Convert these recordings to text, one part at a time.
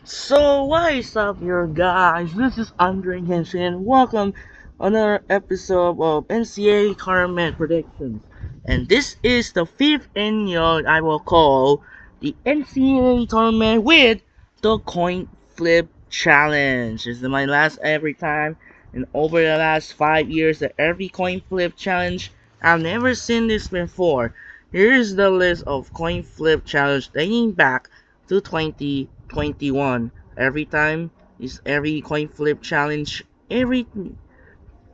So what is up here guys, this is Andre Henshin. Welcome another episode of NCAA tournament predictions. And this is the fifth annual I will call the NCAA tournament with the coin flip challenge. This is my last every time and over the last 5 years that every coin flip challenge. I've never seen this before. Here's the list of coin flip challenge dating back to 2021. Every time is every coin flip challenge every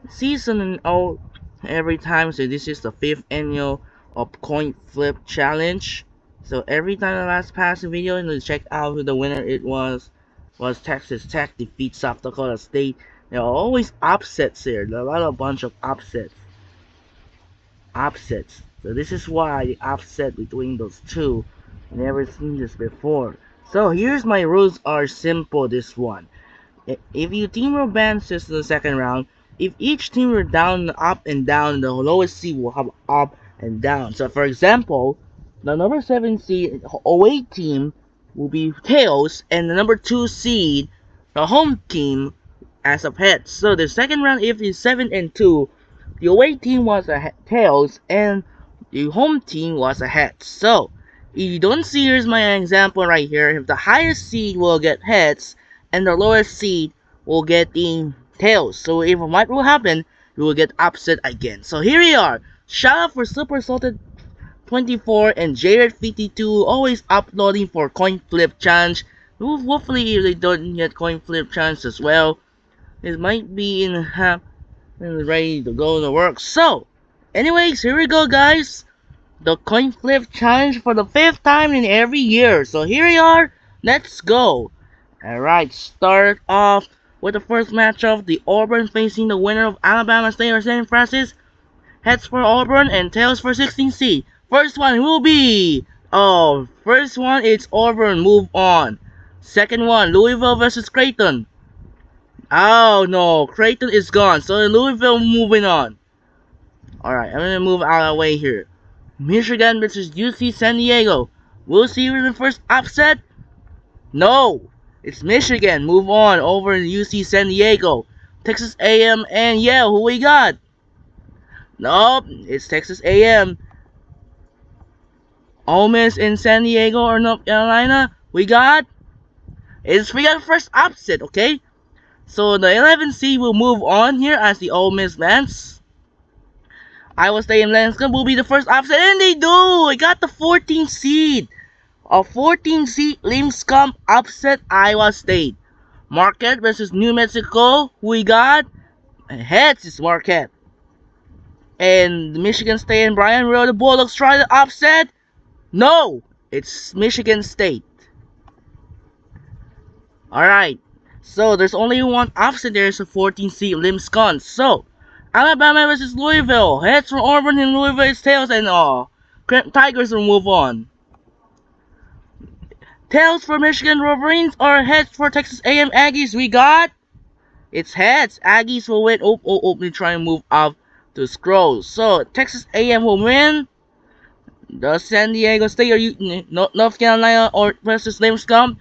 season and all every time. So this is the fifth annual of coin flip challenge. So every time the last past video and check out who the winner it was Texas Tech defeats South Dakota State. There are always upsets here. There are a lot of bunch of upsets. So this is why the upset between those two. Never seen this before. So here's my rules are simple this one. If you team advances in the second round, if each team were down, up and down, the lowest seed will have up and down. So for example, the number 7 seed away team will be tails and the number 2 seed, the home team, as a heads. So the second round if it's 7 and 2, the away team was a tails and the home team was a heads. So if you don't see, here's my example right here. If the highest seed will get heads and the lowest seed will get the tails. So if what will happen, we will get upset again. So here we are. Shout out for Super Salted 24 and Jared 52 always uploading for coin flip challenge. Hopefully if they don't get coin flip challenge as well, it might be in and ready to go to work. So anyways, here we go guys. The coin flip challenge for the fifth time in every year. So here we are. Let's go. Alright, start off with the first matchup. The Auburn facing the winner of Alabama State or St. Francis. Heads for Auburn and tails for 16 seed. First one will be... first one it's Auburn. Move on. Second one, Louisville versus Creighton. Oh no, Creighton is gone. So Louisville moving on. Alright, I'm gonna move out of the way here. Michigan versus UC San Diego. We'll see who's the first upset. No, it's Michigan. Move on over to UC San Diego. Texas A&M and Yale. Who we got? Nope, it's Texas A&M. Ole Miss in San Diego or North Carolina. We got first upset. Okay, so the 11th seed will move on here as the Ole Miss Lance. Iowa State and Lansing will be the first upset, and they do! They got the 14th seed. A 14th seed Lipscomb upset Iowa State. Marquette versus New Mexico. Who we got? Heads is Marquette. And Michigan State and Brian Rowe, the Bulldogs try to upset. No! It's Michigan State. Alright. So there's only one upset. There's a 14th seed Lipscomb. So Alabama versus Louisville. Heads for Auburn and Louisville is tails and all. Tigers will move on. Tails for Michigan Wolverines or heads for Texas A&M Aggies? We got... It's heads. Aggies will win. They try and move up to scroll. So Texas A&M will win. The San Diego State or North Carolina or versus Lipscomb.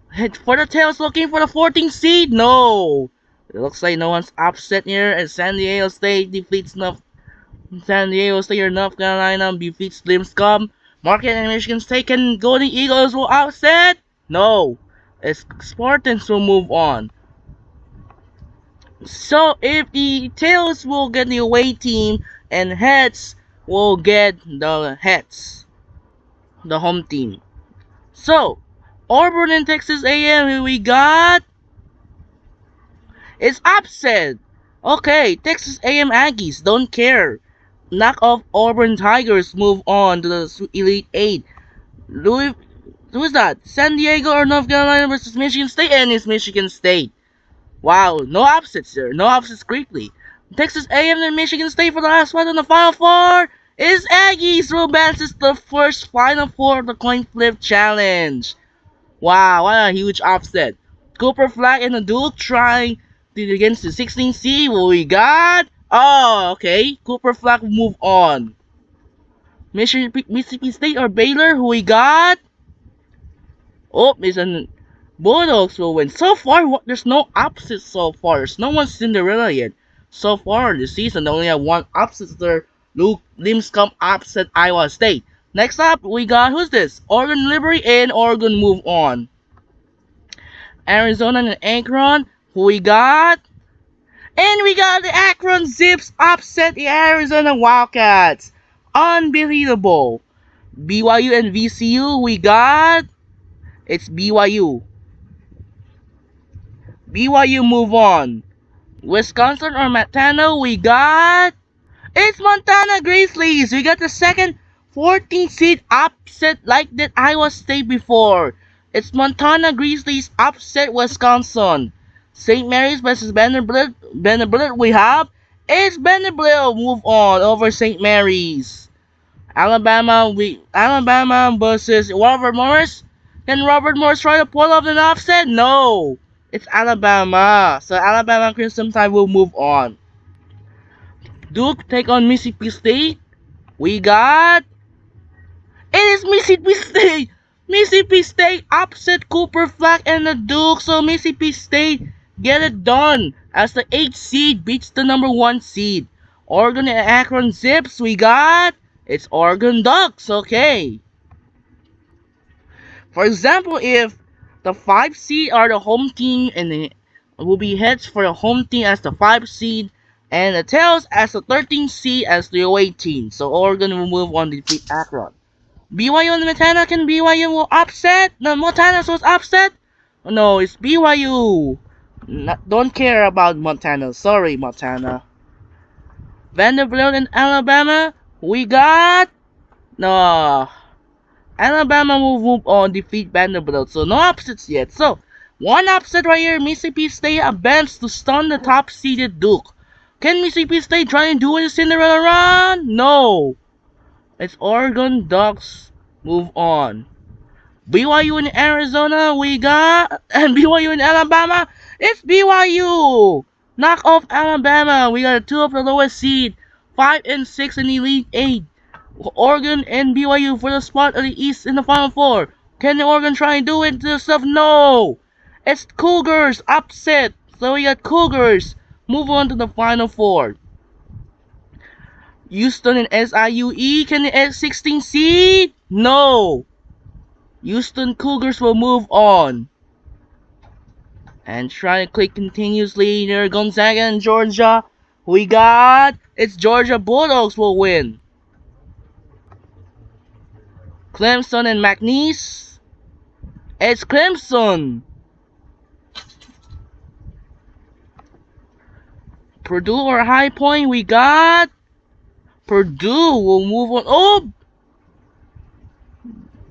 Head for the tails looking for the 14th seed? No. It looks like no one's upset here, and San Diego State defeats San Diego State or North Carolina defeats Lipscomb. Marquette and Michigan State and Golden Eagles will upset? No. It's Spartans will move on. So if the tails will get the away team and heads will get the heads, the home team. So Auburn and Texas A&M, who we got? It's upset. Okay, Texas A&M Aggies don't care. Knock off Auburn Tigers. Move on to the Elite 8. Who's that? San Diego or North Carolina versus Michigan State, and it's Michigan State. Wow, no upsets there. No upsets quickly. Texas A&M and Michigan State for the last one in the Final Four is Aggies who advances the first Final Four of the coin flip challenge. Wow, what a huge upset. Cooper Flag and the Duke trying against the 16th seed. What we got? Oh, okay. Cooper Flag will move on. Mississippi State or Baylor? Who we got? Oh, it's an Bulldogs will win. So far, there's no upset so far. There's no one Cinderella yet. So far this season, they only have one upset there. Luke Limscomb upset Iowa State. Next up, we got, who's this? Oregon Liberty and Oregon move on. Arizona and Akron, who we got? And we got the Akron Zips upset the Arizona Wildcats. Unbelievable. BYU and VCU, we got? It's BYU. BYU move on. Wisconsin or Montana, we got? It's Montana Grizzlies. We got the second 14th seed upset like that Iowa State before. It's Montana Grizzlies upset Wisconsin. St. Mary's versus Vanderbilt. Vanderbilt we have. It's Vanderbilt move on over St. Mary's. Alabama versus Robert Morris. Can Robert Morris try to pull off an offset? No. It's Alabama. So Alabama Crimson Tide will move on. Duke take on Mississippi State. We got... It is Mississippi State. Mississippi State upset Cooper Flag and the Duke. So Mississippi State get it done as the 8th seed beats the number 1 seed. Oregon and Akron Zips. We got... It's Oregon Ducks. Okay. For example, if the 5 seed are the home team and it will be heads for the home team as the 5 seed and the tails as the 13th seed as the away team. So Oregon will move on to defeat Akron. BYU and Montana, can BYU will upset? No, Montana was upset? No, it's BYU. Don't care about Montana. Sorry, Montana. Vanderbilt and Alabama, we got... No. Alabama will move on, defeat Vanderbilt. So no upsets yet. So, one upset right here. Mississippi State advanced to stun the top-seeded Duke. Can Mississippi State try and do a Cinderella run? No. It's Oregon Ducks move on. BYU in Arizona, we got... And BYU in Alabama, it's BYU. Knock off Alabama. We got 2 of the lowest seed. 5 and 6 in the Elite 8. Oregon and BYU for the spot of the East in the Final Four. Can Oregon try and do it to themselves? No. It's Cougars upset. So we got Cougars move on to the Final Four. Houston and SIUE, can the 16 seed? No. Houston Cougars will move on. And try to click continuously near Gonzaga and Georgia. We got... It's Georgia Bulldogs will win. Clemson and McNeese. It's Clemson. Purdue or High Point, we got... Purdue will move on. Oh!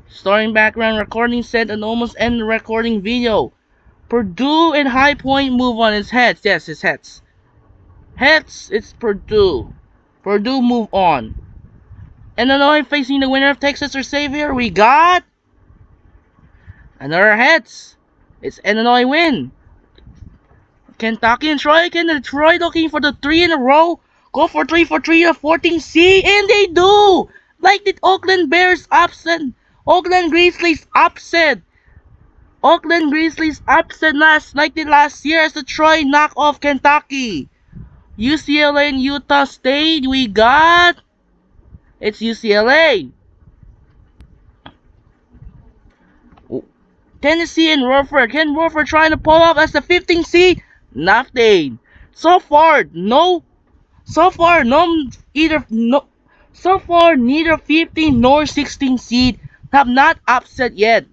Starting background recording said and almost end the recording video. Purdue and High Point move on. It's heads. Yes, it's heads. Heads, it's Purdue. Purdue move on. Illinois facing the winner of Texas or Xavier. We got... Another heads. It's Illinois win. Kentucky and Troy. Can Detroit looking for the 3 in a row? Go for 3 the 14th seed. And they do! Like the Oakland Bears upset. Oakland Grizzlies upset. Oakland Grizzlies upset like the last year as the Troy knock off Kentucky. UCLA and Utah State. We got... It's UCLA. Tennessee and Wofford. Can Wofford trying to pull off as the 15th seed? Nothing. So far, neither 15 nor 16 seed have not upset yet.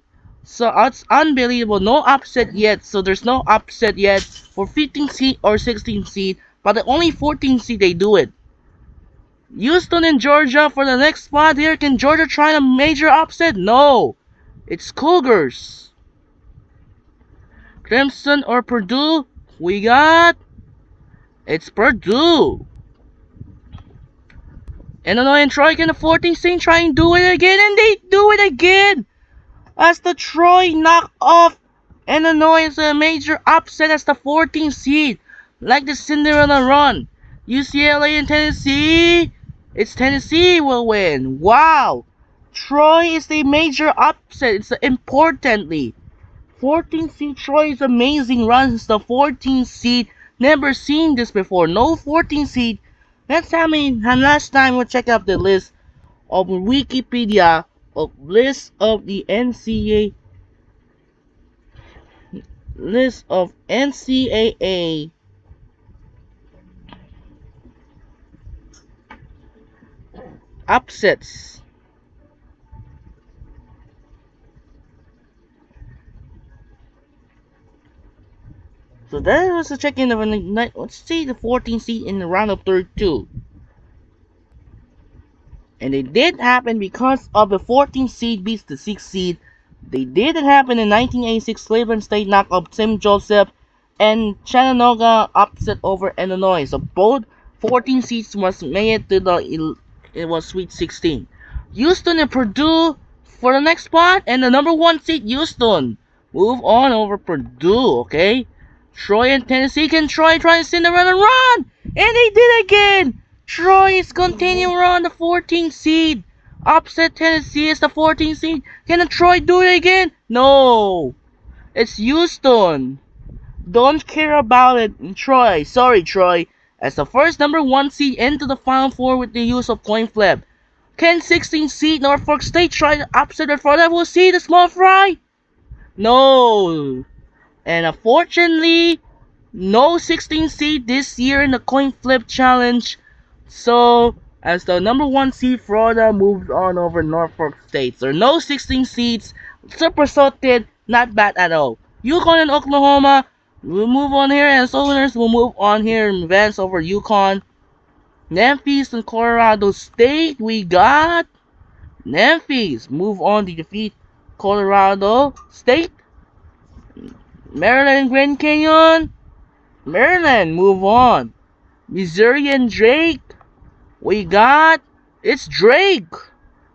So it's unbelievable. No upset yet. So there's no upset yet for 15 seed or 16 seed. But the only 14 seed they do it. Houston and Georgia for the next spot here. Can Georgia try a major upset? No. It's Cougars. Clemson or Purdue? We got... It's Purdue. Illinois and Troy can the 14th seed try and do it again. And they do it again. As the Troy knock off Illinois is a major upset as the 14th seed. Like the Cinderella run. UCLA and Tennessee. It's Tennessee will win. Wow. Troy is the major upset. It's importantly. 14th seed Troy is amazing runs the 14th seed. Never seen this before. No 14th seed. Let's have me. And last time we'll check out the list of Wikipedia of list of the NCAA upsets. So that was a check-in of let's see the 14th seed in the round of 32. And it did happen because of the 14th seed beats the 6th seed. They didn't happen in 1986 Cleveland State knock up Tim Joseph and Chattanooga upset over Illinois. So both 14 seeds was made to it was Sweet 16. Houston and Purdue for the next spot, and the number 1 seed Houston move on over Purdue. Okay, Troy and Tennessee. Can Troy try to Cinderella run? And they did again. Troy is continuing on the 14th seed. Upset Tennessee as the 14th seed. Can Troy do it again? No. It's Houston. Don't care about it. Troy. Sorry, Troy. As the first number 1 seed into the Final Four with the use of coin flip. Can 16th seed Norfolk State try to upset it for that? We'll see the small fry. No. And unfortunately, no 16th seed this year in the coin flip challenge. So, as the number 1 seed, Florida moves on over Norfolk State. So, no 16 seeds. Super salted, not bad at all. Yukon and Oklahoma will move on here, and Southerners will move on here in advance over Yukon. Memphis and Colorado State, we got Memphis move on to defeat Colorado State. Maryland and Grand Canyon, Maryland move on. Missouri and Drake, we got it's Drake.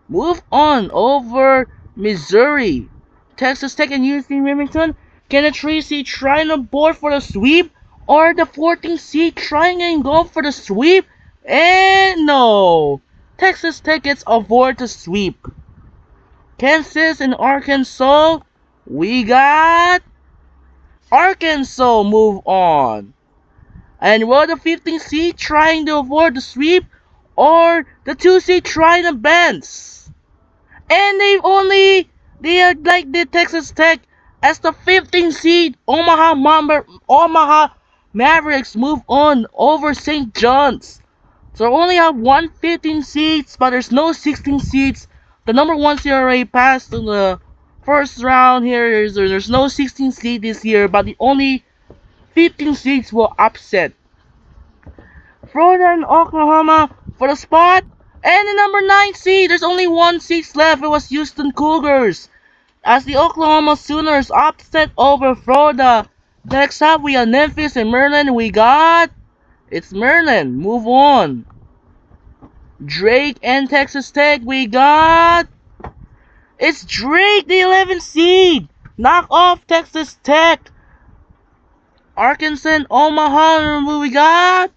Move on over Missouri. Texas Tech and UC Remington. Can the 3 seed try and board for the sweep? Or the 14th seed trying and go for the sweep? And no. Texas Tech gets avoid the sweep. Kansas and Arkansas. We got Arkansas move on. And will the 15th seed trying to avoid the sweep? Or the 2 seed trying to advance? And they are like the Texas Tech as the 15th seed. Omaha Mavericks move on over St. John's. So only have 15 seeds, but there's no 16 seeds. The number 1 seed already passed to the first round here. There's no 16 seed this year, but the only 15 seeds will upset Florida and Oklahoma for the spot. And the number 9 seed, there's only 1 seed left. It was Houston Cougars as the Oklahoma Sooners upset over Florida. Next up, we have Memphis and Maryland. It's Maryland. Move on. Drake and Texas Tech. It's Drake, the 11th seed. Knock off Texas Tech. Arkansas and Omaha.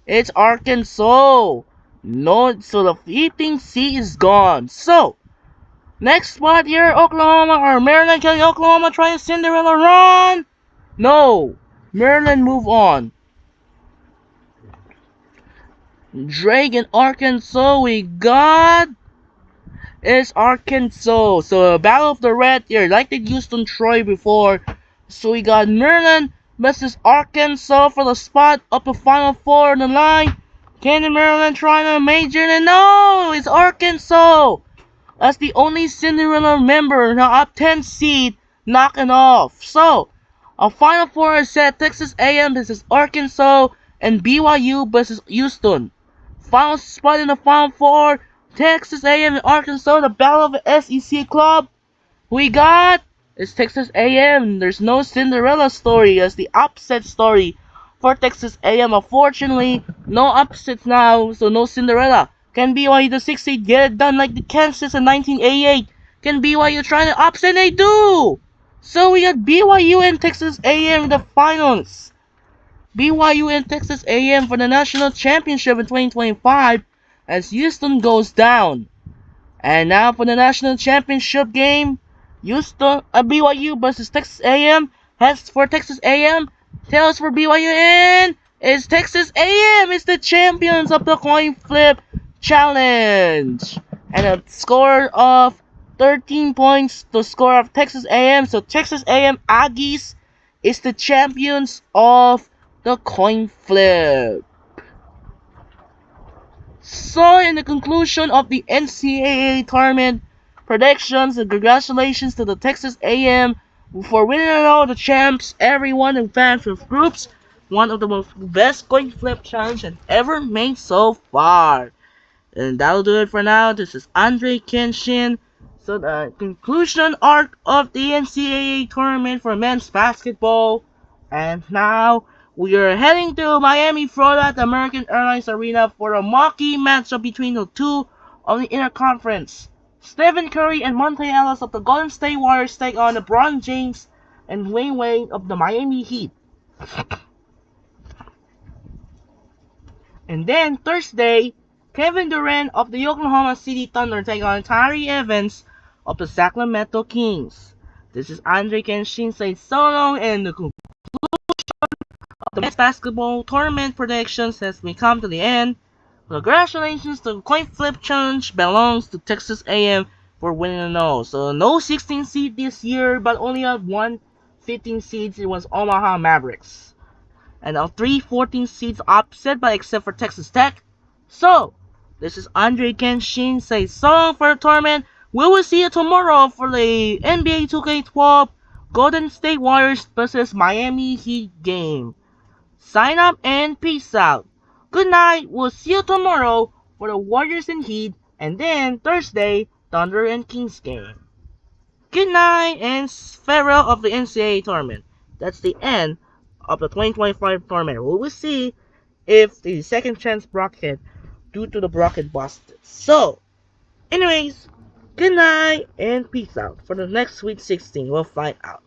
It's Arkansas. No, so the 15th seed is gone. So, next spot here, Oklahoma or Maryland. Can Oklahoma try a Cinderella run? No. Maryland move on. Drake and Arkansas, it's Arkansas. So, a battle of the red here, like the Houston Troy before. So, we got Maryland versus Arkansas for the spot up the Final Four on the line. Can Maryland try to major? And no, it's Arkansas. That's the only Cinderella member, now up 10 seed, knocking off. So, a Final Four is set. Texas A&M versus Arkansas and BYU versus Houston. Final spot in the Final Four, Texas A&M and Arkansas, the battle of the SEC club. It's Texas A&M. There's no Cinderella story as the upset story for Texas A&M. Unfortunately, no upsets now, so no Cinderella. Can BYU, the 6th seed, get it done like the Kansas in 1988? Can BYU try to upset? They do! So we got BYU and Texas A&M in the finals. BYU and Texas A&M for the national championship in 2025 as Houston goes down. And now for the national championship game, Houston, BYU versus Texas A&M. Heads for Texas A&M. Tails for BYU, and it's Texas A&M. It's the champions of the coin flip challenge. And a score of 13 points. The score of Texas A&M. So Texas A&M Aggies is the champions of the coin flip. So, in the conclusion of the NCAA tournament predictions, and congratulations to the Texas A&M for winning all the champs, everyone and fans with groups. One of the most best coin flip challenges ever made so far. And that'll do it for now. This is Andre Kenshin. So the conclusion arc of the NCAA tournament for men's basketball. And now we are heading to Miami, Florida at the American Airlines Arena for a marquee matchup between the two of the interconference. Stephen Curry and Monte Ellis of the Golden State Warriors take on LeBron James and Wayne Wade of the Miami Heat. And then Thursday, Kevin Durant of the Oklahoma City Thunder take on Tyree Evans of the Sacramento Kings. This is Andre Kenshin saying so long, and the conclusion of the men's basketball tournament predictions has come to the end. Congratulations, the coin flip challenge belongs to Texas A&M for winning it all. So no 16 seed this year, but only one 15 seeds. It was Omaha Mavericks. And now 3 14 seeds upset by except for Texas Tech. So, this is Andre Kenshin say so long for the tournament. We will see you tomorrow for the NBA 2K12 Golden State Warriors versus Miami Heat game. Sign up and peace out. Good night. We'll see you tomorrow for the Warriors and Heat, and then Thursday, Thunder and Kings game. Good night and farewell of the NCAA tournament. That's the end of the 2025 tournament. We will see if the second chance bracket due to the bracket busted. So, anyways, good night and peace out. For the next Sweet 16, we'll find out.